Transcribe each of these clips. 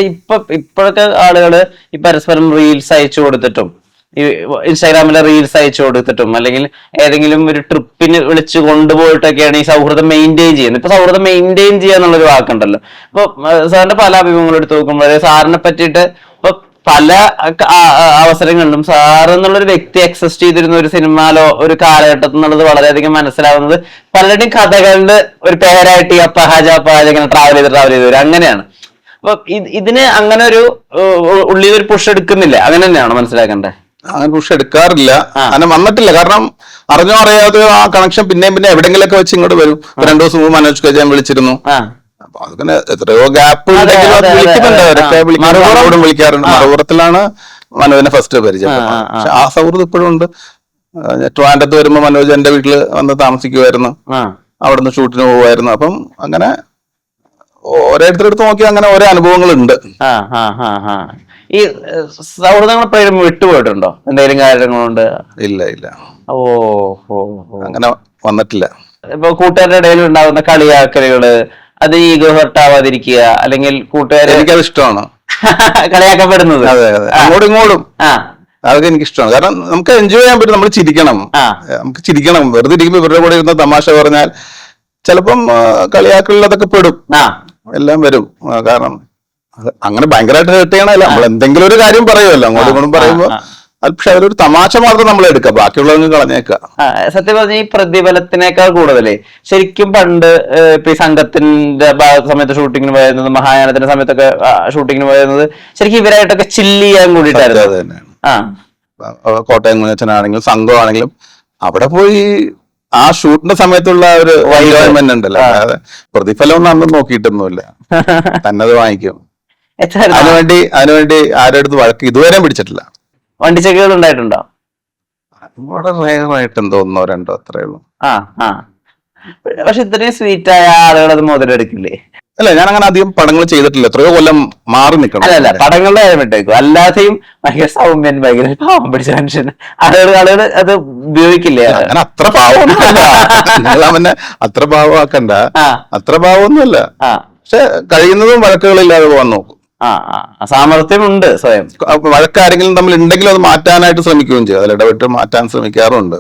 ഇപ്പോഴത്തെ ആളുകള് ഈ പരസ്പരം റീൽസ് അയച്ചു കൊടുത്തിട്ടും ഈ ഇൻസ്റ്റാഗ്രാമിലെ റീൽസ് അയച്ചു കൊടുത്തിട്ടും അല്ലെങ്കിൽ ഏതെങ്കിലും ഒരു ട്രിപ്പിന് വിളിച്ചു കൊണ്ടുപോയിട്ടൊക്കെയാണ് ഈ സൗഹൃദം മെയിൻറ്റെയിൻ ചെയ്യുന്നത്. ഇപ്പൊ സൗഹൃദം മെയിൻറ്റെയിൻ ചെയ്യാന്നുള്ളൊരു വാക്കുണ്ടല്ലോ. ഇപ്പൊ സാറിന്റെ പല അഭിമുഖങ്ങളും എടുത്തു നോക്കുമ്പോൾ സാറിനെ പറ്റിയിട്ട് ഇപ്പൊ പല അവസരങ്ങളിലും സാർ എന്നുള്ളൊരു വ്യക്തി എക്സിസ്റ്റ് ചെയ്തിരുന്ന ഒരു സിനിമയിലോ ഒരു കാലഘട്ടത്തിൽ എന്നുള്ളത് വളരെയധികം മനസ്സിലാവുന്നത് പലരുടെയും കഥകളുടെ ഒരു പേരായിട്ട് ഈ അപ്പഹാജ ഇങ്ങനെ ട്രാവൽ ചെയ്ത് വരും അങ്ങനെയാണ്. അപ്പൊ ഇതിന് അങ്ങനെ ഒരു ഉള്ളിൽ ഒരു പുഷ് എടുക്കുന്നില്ല, അങ്ങനെ തന്നെയാണ് മനസ്സിലാക്കണ്ടേ? അങ്ങനെ പുഷ് എടുക്കാറില്ല, അങ്ങനെ വന്നിട്ടില്ല. കാരണം അറിഞ്ഞോ അറിയാതെ ആ കണക്ഷൻ പിന്നെ എവിടെങ്കിലൊക്കെ വെച്ച് ഇങ്ങോട്ട് വരും. 2 ദിവസം മുമ്പ് മനോജ് കെ ഞാൻ വിളിച്ചിരുന്നു. അപ്പൊ അതിങ്ങനെ എത്രയോ ഗ്യാപ്പ് വിളിക്കുന്നുണ്ട്, അവരൊക്കെ മറുപുറം വിളിക്കാറുണ്ട്. മറുപുറത്തിലാണ് മനോജിനെ ഫസ്റ്റ് പരിചയം. പക്ഷെ ആ സൗഹൃദം ഇപ്പോഴും ഉണ്ട്. ട്രിവാൻഡ്രത്ത് വരുമ്പോ മനോജ് എന്റെ വീട്ടില് വന്ന് താമസിക്കുമായിരുന്നു, അവിടുന്ന് ഷൂട്ടിന് പോകുമായിരുന്നു. അപ്പം അങ്ങനെ ഓരോരുത്തരെടുത്ത് നോക്കി അങ്ങനെ ഓരോ അനുഭവങ്ങളുണ്ട്. ഈ സൗഹൃദങ്ങൾ എപ്പോഴും വിട്ടുപോയിട്ടുണ്ടോ എന്തെങ്കിലും കാര്യങ്ങളുണ്ട്? ഇല്ല. അങ്ങനെ വന്നിട്ടില്ല. ഇപ്പൊ കൂട്ടുകാരുടെ ഇടയിൽ ഉണ്ടാകുന്ന കളിയാക്കലുകള്, അത് ഈഗോ ഹർട്ട് ആവാതിരിക്കുക, അല്ലെങ്കിൽ കൂട്ടുകാരെ എനിക്കത് ഇഷ്ടമാണ് കളിയാക്കപ്പെടുന്നത്. അതെ, അങ്ങോട്ടും ഇങ്ങോട്ടും അതൊക്കെ എനിക്ക് ഇഷ്ടമാണ്. കാരണം നമുക്ക് എൻജോയ് ചെയ്യാൻ പറ്റും, നമ്മൾ ചിരിക്കണം. നമുക്ക് ചിരിക്കണം. വെറുതെ ഇരിക്കുമ്പോ ഇവരുടെ കൂടെ ഇരുന്ന തമാശ പറഞ്ഞാൽ ചിലപ്പം കളിയാക്കലിൽ അതൊക്കെ പെടും, എല്ലാം വരും. കാരണം അങ്ങനെ ഭയങ്കരമായിട്ട് ഹേർട്ട് ചെയ്യണമല്ല, നമ്മൾ എന്തെങ്കിലും ഒരു കാര്യം പറയുമല്ലോ, അങ്ങോട്ടും ഇങ്ങോട്ടും പറയുമ്പോ. പക്ഷെ അതിലൊരു തമാശ മാത്രം നമ്മൾ എടുക്കുക, ബാക്കിയുള്ളവർക്ക് കളഞ്ഞേക്കുക. സത്യം പറഞ്ഞ ഈ പ്രതിഫലത്തിനേക്കാൾ കൂടുതലേ ശരിക്കും പണ്ട് ഇപ്പൊ ഈ സംഘത്തിന്റെ സമയത്ത് ഷൂട്ടിങ്ങിന് പോയിരുന്നത്, മഹായാനത്തിന്റെ സമയത്തൊക്കെ ഷൂട്ടിങ്ങിന് പോയിരുന്നത് ശരിക്കും ഇവരായിട്ടൊക്കെ ചില്ല് ചെയ്യാൻ കൂടിയിട്ടായിരുന്നു. കോട്ടയം കുഞ്ഞച്ചനാണെങ്കിലും സംഘമാണെങ്കിലും അവിടെ പോയി ആ ഷൂട്ടിന്റെ സമയത്തുള്ള ഒരു എൻജോയ്മെന്റ് ഉണ്ടല്ലോ. അല്ലാതെ പ്രതിഫലം ഒന്നും അന്ന് നോക്കിയിട്ടൊന്നുമില്ല, തന്നത് വാങ്ങിക്കും. അതിനുവേണ്ടി ആരുടെ അടുത്ത് വഴക്ക് ഇതുവരെയും പിടിച്ചിട്ടില്ല. വണ്ടിച്ചെക്കുകൾ ഉണ്ടായിട്ടുണ്ടോ? വളരെ റെയറായിട്ട് എന്തോ 1 or 2 അത്രേ ഉള്ളൂ. പക്ഷെ ഇത്രയും സ്വീറ്റ് ആയ ആളുകൾ അത് മുതലെടുക്കില്ലേ? അല്ല, ഞാൻ അങ്ങനെ അധികം പടങ്ങൾ ചെയ്തിട്ടില്ല, എത്രയോ കൊല്ലം മാറി നിൽക്കണം. അല്ല പടങ്ങളുടെ കാര്യം വിട്ടേക്കും, അല്ലാതെയും ഭയങ്കര സൗമ്യൻ, ഭയങ്കര പാവം പിടിച്ച മനുഷ്യൻ, ആളുകൾ അത് ഉപയോഗിക്കില്ലേ? അങ്ങനെ അത്ര പാവമൊന്നുമല്ല, അത്ര പാവമാക്കണ്ട, അത്ര പാവമൊന്നുമല്ല. പക്ഷെ കഴിയുന്നതും വഴക്കുകളില്ലാതെ പോകാൻ നോക്കും. സാമർത്ഥ്യമുണ്ട് സ്വയം. വഴക്കാരെങ്കിലും തമ്മിൽ ഉണ്ടെങ്കിലും അത് മാറ്റാനായിട്ട് ശ്രമിക്കുകയും ചെയ്യും, അതിലിടപെട്ട് മാറ്റാൻ ശ്രമിക്കാറുണ്ട്.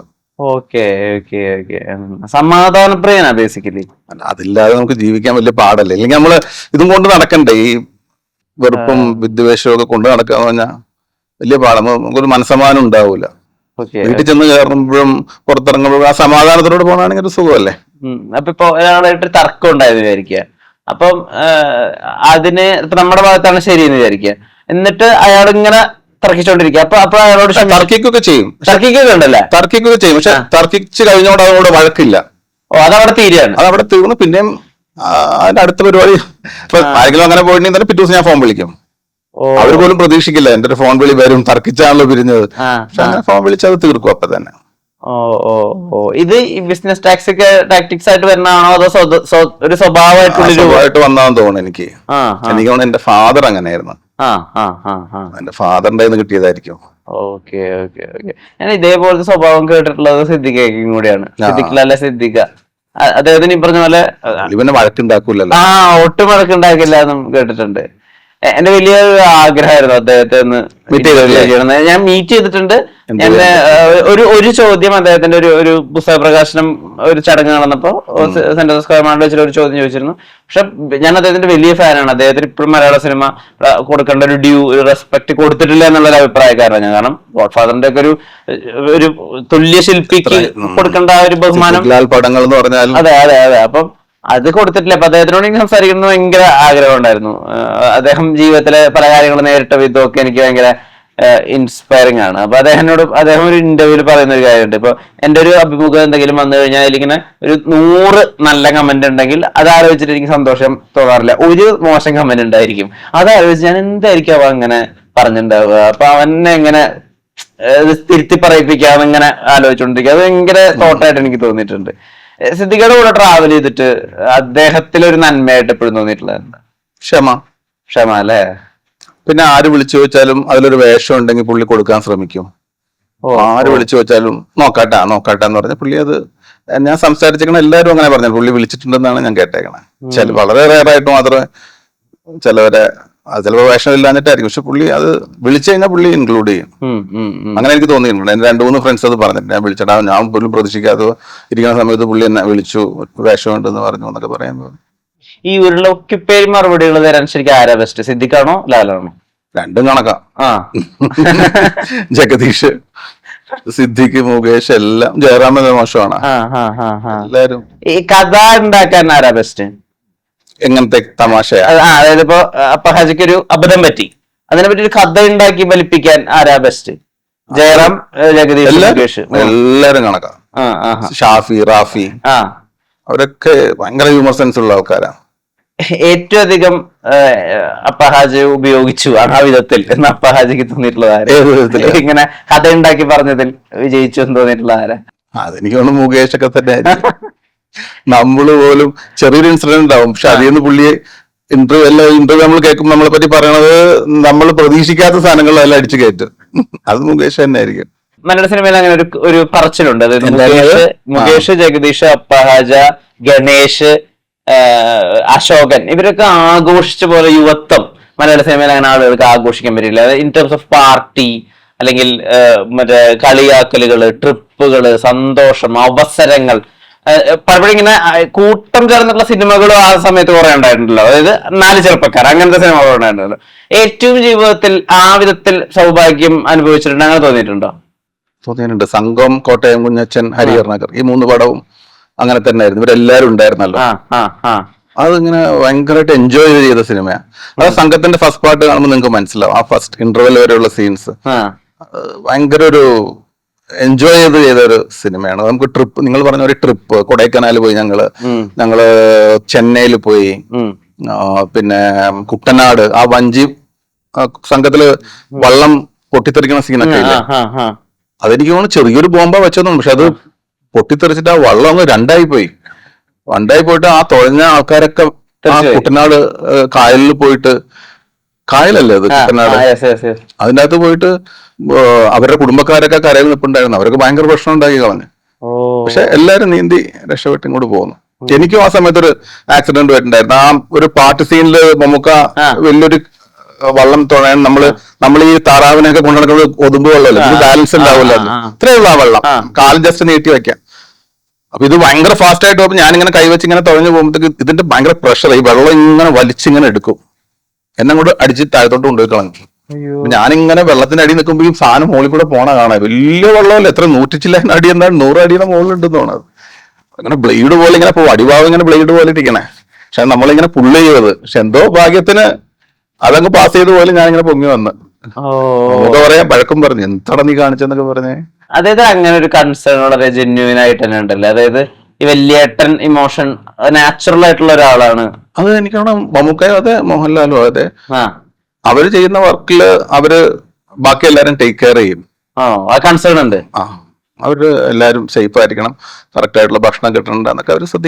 സമാധാനപ്രിയനാ ബേസിക്കലി. അതില്ലാതെ നമുക്ക് ജീവിക്കാൻ വലിയ പാടല്ലേ. ഇല്ലെങ്കിൽ നമ്മള് ഇതും കൊണ്ട് നടക്കണ്ടേ, ഈ വെറുപ്പും വിദ്വേഷവും ഒക്കെ കൊണ്ട് നടക്കാന്ന് പറഞ്ഞാൽ വലിയ പാടാണ്. നമുക്കൊരു മനസ്സമാനം ഉണ്ടാവൂല. വീട്ടിൽ ചെന്ന് കയറുമ്പോഴും പുറത്തിറങ്ങുമ്പോഴും ആ സമാധാനത്തോട് പോകണമെങ്കിൽ ഒരു സുഖമല്ലേ. അപ്പൊ ഇപ്പൊ ഒരാളായിട്ട് തർക്കം ഉണ്ടായെന്ന് വിചാരിക്കുക, അപ്പം അതിന് ഇപ്പൊ നമ്മുടെ ഭാഗത്താണ് ശരിയെന്ന് വിചാരിക്കുക, എന്നിട്ട് അയാൾ ഇങ്ങനെ തർക്കിച്ചോണ്ടിരിക്കുക. അപ്പൊ അയാളോട് തർക്കിക്കൊക്കെ ചെയ്യും, ഉണ്ടല്ലേ? തർക്കിക്കൊക്കെ ചെയ്യും. പക്ഷെ തർക്കിച്ച് കഴിഞ്ഞോണ്ട് അതോട് വഴക്കില്ല. അതവിടെ തീരുകയാണ്, അതവിടെ തീർന്നു. പിന്നെയും അതിന്റെ അടുത്ത പരിപാടി ഇപ്പൊ ആരെങ്കിലും അങ്ങനെ പോയിട്ടുണ്ടെങ്കിൽ തന്നെ പിറ്റേ ദിവസം ഞാൻ ഫോൺ വിളിക്കും. അവർ പോലും പ്രതീക്ഷിക്കില്ല എന്റെ ഒരു ഫോൺ വിളി വരും, തർക്കിച്ചാണല്ലോ പിരിഞ്ഞത്. പക്ഷെ അങ്ങനെ ഫോൺ വിളിച്ച് അത് തീർക്കും അപ്പൊ തന്നെ. ഇത് ബിസിനസ് ടാക്ടിക്സ് ആയിട്ട് വരുന്നതാണോ അതോ ഒരു സ്വഭാവമായിട്ട് വന്നതാന്ന് തോന്നുന്നു എനിക്ക്. എനിക്ക് തോന്നുന്നു എന്റെ ഫാദർ അങ്ങനെയായിരുന്നു, എന്റെ ഫാദറിന്റെ കിട്ടിയതായിരിക്കും. ഞാൻ ഇതേപോലത്തെ സ്വഭാവം കേട്ടിട്ടുള്ളത് സിദ്ദിഖയും കൂടിയാണ്. സിദ്ദിഖ അദ്ദേഹത്തിന് ഈ പറഞ്ഞ പോലെ ഇവനെ വഴക്കുണ്ടാക്കൂലല്ലോ. ഒട്ടും വഴക്കുണ്ടാക്കില്ല എന്നും കേട്ടിട്ടുണ്ട്. എന്റെ വലിയ ആഗ്രഹമായിരുന്നു അദ്ദേഹത്തെ ഒന്ന് ഞാൻ മീറ്റ് ചെയ്തിട്ടുണ്ട്. എന്നെ ഒരു ചോദ്യം അദ്ദേഹത്തിന്റെ ഒരു പുസ്തക പ്രകാശനം ഒരു ചടങ്ങ് നടന്നപ്പോ സെൻട്രൽ സ്ക്വയർ മാളിൽ വെച്ചിട്ട് ഒരു ചോദ്യം ചോദിച്ചിരുന്നു. പക്ഷെ ഞാൻ അദ്ദേഹത്തിന്റെ വലിയ ഫാനാണ്. അദ്ദേഹത്തിന് ഇപ്പോഴും മലയാള സിനിമ കൊടുക്കേണ്ട ഒരു ഡ്യൂ, ഒരു റെസ്പെക്ട് കൊടുത്തിട്ടില്ല എന്നുള്ളൊരു അഭിപ്രായക്കാരാണ് ഞാൻ. കാരണം ഗോഡ് ഫാദറിന്റെ ഒക്കെ ഒരു തുല്യ ശില്പിക്ക് കൊടുക്കേണ്ട ഒരു ബഹുമാനം പടങ്ങൾ എന്ന് പറഞ്ഞാൽ അതെ. അപ്പം അത് കൊടുത്തിട്ടില്ല. അപ്പൊ അദ്ദേഹത്തിനോട് എനിക്ക് സംസാരിക്കുന്നത് ഭയങ്കര ആഗ്രഹം ഉണ്ടായിരുന്നു. അദ്ദേഹം ജീവിതത്തിലെ പല കാര്യങ്ങളും നേരിട്ട വിധമൊക്കെ എനിക്ക് ഭയങ്കര ഇൻസ്പയറിംഗ് ആണ്. അപ്പൊ അദ്ദേഹം ഒരു ഇന്റർവ്യൂവിൽ പറയുന്ന ഒരു കാര്യമുണ്ട്. ഇപ്പൊ എന്റെ ഒരു അഭിമുഖം എന്തെങ്കിലും വന്നു കഴിഞ്ഞാൽ അതിലിങ്ങനെ ഒരു 100 നല്ല കമന്റ് ഉണ്ടെങ്കിൽ അത് ആലോചിച്ചിട്ട് എനിക്ക് സന്തോഷം തോന്നാറില്ല. ഒരു മോശം കമന്റ് ഉണ്ടായിരിക്കും, അത് ആലോചിച്ച് ഞാൻ എന്തായിരിക്കും അവ അങ്ങനെ പറഞ്ഞിട്ടുണ്ടാവുക, അപ്പൊ അവനെ എങ്ങനെ തിരുത്തി പറയിപ്പിക്കാന്ന് ഇങ്ങനെ ആലോചിച്ചോണ്ടിരിക്കുക. അത് ഭയങ്കര തോട്ടായിട്ട് എനിക്ക് തോന്നിയിട്ടുണ്ട്. സിദ്ദിഖയുടെ കൂടെ ട്രാവൽ ചെയ്തിട്ട് അദ്ദേഹത്തിലൊരു നന്മയായിട്ട് എപ്പോഴും തോന്നിയിട്ടുള്ളത് ക്ഷമ അല്ലേ? പിന്നെ ആര് വിളിച്ചു ചോദിച്ചാലും അതിലൊരു വേഷം ഉണ്ടെങ്കിൽ പുള്ളി കൊടുക്കാൻ ശ്രമിക്കും. ആര് വിളിച്ചു ചോദിച്ചാലും നോക്കാട്ടാ എന്ന് പറഞ്ഞ പുള്ളി അത് ഞാൻ സംസാരിച്ചേക്കണ എല്ലാവരും അങ്ങനെ പറഞ്ഞു പുള്ളി വിളിച്ചിട്ടുണ്ടെന്നാണ് ഞാൻ കേട്ടേക്കണേ. വളരെ റയറായിട്ട് മാത്രമേ ചിലവരെ അത് ചിലപ്പോൾ വേഷം ഇല്ലാഞ്ഞിട്ടായിരിക്കും, പക്ഷെ പുള്ളി അത് വിളിച്ചു കഴിഞ്ഞാൽ പുള്ളി ഇൻക്ലൂഡ് ചെയ്യും. അങ്ങനെ എനിക്ക് തോന്നിയിട്ടുണ്ട്. എന്റെ 2-3 ഫ്രണ്ട്സ് അത് പറഞ്ഞിട്ട്, ഞാൻ വിളിച്ചിട്ടാ, ഞാൻ പോലും പ്രതീക്ഷിക്കാതെ ഇരിക്കുന്ന സമയത്ത് പുള്ളി എന്നെ വിളിച്ചു, വേഷമുണ്ടെന്ന് പറഞ്ഞു എന്നൊക്കെ പറയുമ്പോൾ. ഈ ഉരുളൊക്കിപ്പേരി മറുപടികൾ തരാൻ ശരിക്കും ആരാ ബെസ്റ്റ്, സിദ്ദിഖാണോ ലാലാണോ? രണ്ടും കണക്കാ. ആ ജഗദീഷ്, സിദ്ദിഖ്, മുകേഷ് എല്ലാം. ജയറാമൻ മോശമാണ്. എല്ലാരും. ഈ കഥ ഉണ്ടാക്കാൻ ആരാ ബെസ്റ്റ്? എങ്ങനത്തെ തമാശയാ? അതായത് ഇപ്പൊ അപ്പഹാജിക്ക് ഒരു അബദ്ധം പറ്റി, അതിനെ പറ്റി ഒരു കഥ ഉണ്ടാക്കി ഫലിപ്പിക്കാൻ ആരാ ബെസ്റ്റ്? ജയറാം, ജഗദീഷ്, മുകേഷ് എല്ലാരും കണക്കാ. ഷാഫി, റാഫി, അവരൊക്കെ ഭയങ്കര ഹ്യൂമർ സെൻസ് ഉള്ള ആൾക്കാരാണ്. ഏറ്റവും അധികം അപ്പഹാജ് ഉപയോഗിച്ചു ആ വിധത്തിൽ എന്ന് അപ്പഹാജിക്ക് തോന്നിയിട്ടുള്ളത് ഇങ്ങനെ കഥ ഉണ്ടാക്കി പറഞ്ഞതിൽ വിജയിച്ചു എന്ന് തോന്നിയിട്ടുള്ള ആരാ? അതെനിക്ക് തോന്നുന്നു മുകേഷ് ഒക്കെ തന്നെ. നമ്മള് പോലും ചെറിയൊരു ഇൻസിഡന്റ് ഉണ്ടാവും, പക്ഷെ അതിൽ നിന്ന് പുള്ളിയെ ഇന്റർവ്യൂ നമ്മൾ കേൾക്കുമ്പോൾ നമ്മളെ പറ്റി പറയണത് നമ്മൾ പ്രതീക്ഷിക്കാത്ത സാധനങ്ങളെല്ലാം അടിച്ചു കയറ്റും. അത് മുകേഷ് തന്നെ ആയിരിക്കും. മലയാള സിനിമയിൽ അങ്ങനെ ഒരു പറച്ചിലുണ്ട്. മുകേഷ്, ജഗദീഷ്, അപ്പഹാജ, ഗണേഷ്, അശോകൻ, ഇവരൊക്കെ ആഘോഷിച്ച പോലെ യുവത്വം മലയാള സിനിമയിൽ അങ്ങനെ ആളുകൾക്ക് ആഘോഷിക്കാൻ പറ്റില്ല. ഇൻ ടേംസ് ഓഫ് പാർട്ടി, അല്ലെങ്കിൽ മറ്റേ കളിയാക്കലുകള്, ട്രിപ്പുകള്, സന്തോഷം, അവസരങ്ങൾ, പലപ്പോഴും ഇങ്ങനെ കൂട്ടം ചേർന്നിട്ടുള്ള സിനിമകളും ആ സമയത്ത് കുറെ ഉണ്ടായിട്ടുണ്ടല്ലോ. അതായത് 4 ചെറുപ്പക്കാർ, അങ്ങനത്തെ സിനിമകൾ ഉണ്ടായിട്ടുണ്ടല്ലോ. ഏറ്റവും ജീവിതത്തിൽ ആ വിധത്തിൽ സൗഭാഗ്യം അനുഭവിച്ചിട്ടുണ്ട്, അങ്ങനെ തോന്നിയിട്ടുണ്ടോ? തോന്നിയിട്ടുണ്ട്. സംഘം, കോട്ടയം കുഞ്ഞച്ചൻ, ഹരിഹർനഗർ, ഈ 3 പടവും അങ്ങനെ തന്നെ ആയിരുന്നു. ഇവരെല്ലാരും ഉണ്ടായിരുന്നല്ലോ. അതിങ്ങനെ ഭയങ്കരമായിട്ട് എൻജോയ് ചെയ്ത സിനിമയാണ്. അത് സംഘത്തിന്റെ ഫസ്റ്റ് പാർട്ട് കാണുമ്പോൾ നിങ്ങൾക്ക് മനസ്സിലാവും. ആ ഫസ്റ്റ് ഇന്റർവെൽ വരെയുള്ള സീൻസ് ഭയങ്കര ഒരു എൻജോയ് ചെയ്ത ഒരു സിനിമയാണ്. നമുക്ക് ട്രിപ്പ്, നിങ്ങൾ പറഞ്ഞ ഒരു ട്രിപ്പ്, കൊടൈക്കനാൽ പോയി, ഞങ്ങള് ചെന്നൈയിൽ പോയി, പിന്നെ കുട്ടനാട്, ആ വഞ്ചി സംഘത്തില് വള്ളം പൊട്ടിത്തെറിക്കുന്ന സീനൊക്കെ ഇല്ലേ, അതെനിക്ക് തോന്നുന്നു ചെറിയൊരു ബോംബ വെച്ചതൊന്നും, പക്ഷെ അത് പൊട്ടിത്തെറിച്ചിട്ട് ആ വള്ളം അങ്ങ് രണ്ടായി പോയിട്ട് ആ തുഴഞ്ഞ ആൾക്കാരൊക്കെ ആ കുട്ടനാട് കായലിൽ പോയിട്ട്, കായലല്ലേ അത് കുട്ടനാട്, അതിൻ്റെ അകത്ത് പോയിട്ട് അവരുടെ കുടുംബക്കാരൊക്കെ കരയിൽ നിൽപ്പുണ്ടായിരുന്നു. അവർക്ക് ഭയങ്കര പ്രശ്നം ഉണ്ടാക്കി കളഞ്ഞു. പക്ഷെ എല്ലാരും നീന്തി രക്ഷപ്പെട്ട് ഇങ്ങോട്ട് പോകുന്നു. എനിക്കും ആ സമയത്ത് ഒരു ആക്സിഡന്റ് പറ്റുണ്ടായിരുന്നു. ആ ഒരു പാട്ട് സീനില് മമ്മൂക്ക വലിയൊരു വള്ളം തുഴയാൻ നമ്മൾ ഈ താറാവിനെയൊക്കെ കൊണ്ടു നടക്കുന്നത് ഒതുമ്പ് വെള്ളമല്ല, ഇത് ബാലൻസ് ഉണ്ടാവില്ല, ഇത്രയുള്ള ആ വെള്ളം കാൽ ജസ്റ്റ് നീട്ടി വെക്കാം. അപ്പൊ ഇത് ഭയങ്കര ഫാസ്റ്റ് ആയിട്ട് പോകുമ്പോൾ ഞാനിങ്ങനെ കൈവച്ച് ഇങ്ങനെ തുഴഞ്ഞു പോകുമ്പോഴത്തേക്ക് ഇതിന്റെ ഭയങ്കര പ്രഷർ, ഈ വെള്ളം ഇങ്ങനെ വലിച്ചിങ്ങനെ എടുക്കും, എന്നെ കൂടെ അടിച്ച് താഴത്തോട്ട് കൊണ്ടുപോയി കളഞ്ഞു. ഞാനിങ്ങനെ വെള്ളത്തിന്റെ അടി നിൽക്കുമ്പോൾ ഈ സാധനം മുകളിൽ കൂടെ പോണ കാണാൻ, വലിയ വെള്ളമല്ല, എത്ര 100 അടി, എന്താണ് 100 അടിയുടെ മുകളിലുണ്ടെന്ന് തോന്നുന്നത്. അങ്ങനെ ബ്ലേഡ് പോലെ ഇങ്ങനെ പോകും, അടിഭാഗം ഇങ്ങനെ ബ്ലേഡ് പോലെ ഇരിക്കണേ, പക്ഷെ നമ്മളിങ്ങനെ പുള്ള് ചെയ്തത്, പക്ഷെ എന്തോ ഭാഗ്യത്തിന് അതങ്ങ് പാസ് ചെയ്ത പോലെ ഞാനിങ്ങനെ പൊങ്ങി വന്ന് നമുക്ക് പറയാൻ പഴക്കം പറഞ്ഞു, എന്താണ് നീ കാണിച്ചെന്നൊക്കെ പറഞ്ഞേ. അതായത് അങ്ങനെ ഒരു കൺസേൺ വളരെ ജെന്യൂൻ ആയിട്ട് തന്നെ ഉണ്ടല്ലോ. അതായത് ഈ വലിയേട്ടൻ ഇമോഷൻ നാച്ചുറൽ ആയിട്ടുള്ള ഒരാളാണ്. അത് എനിക്കാണ് മമ്മൂക്കയോ അതെ മോഹൻലാലോ അതെ, അവര് ചെയ്യുന്ന വർക്കില് അവര് ബാക്കി എല്ലാരും ടേക്ക് കെയർ ചെയ്യും. കൺസേൺ ഉണ്ട്. അവര് എല്ലാരും സേഫ് ആയിരിക്കണം, കറക്റ്റ് ആയിട്ടുള്ള ഭക്ഷണം കിട്ടണം എന്നൊക്കെ അവര് ശ്രദ്ധിക്കും.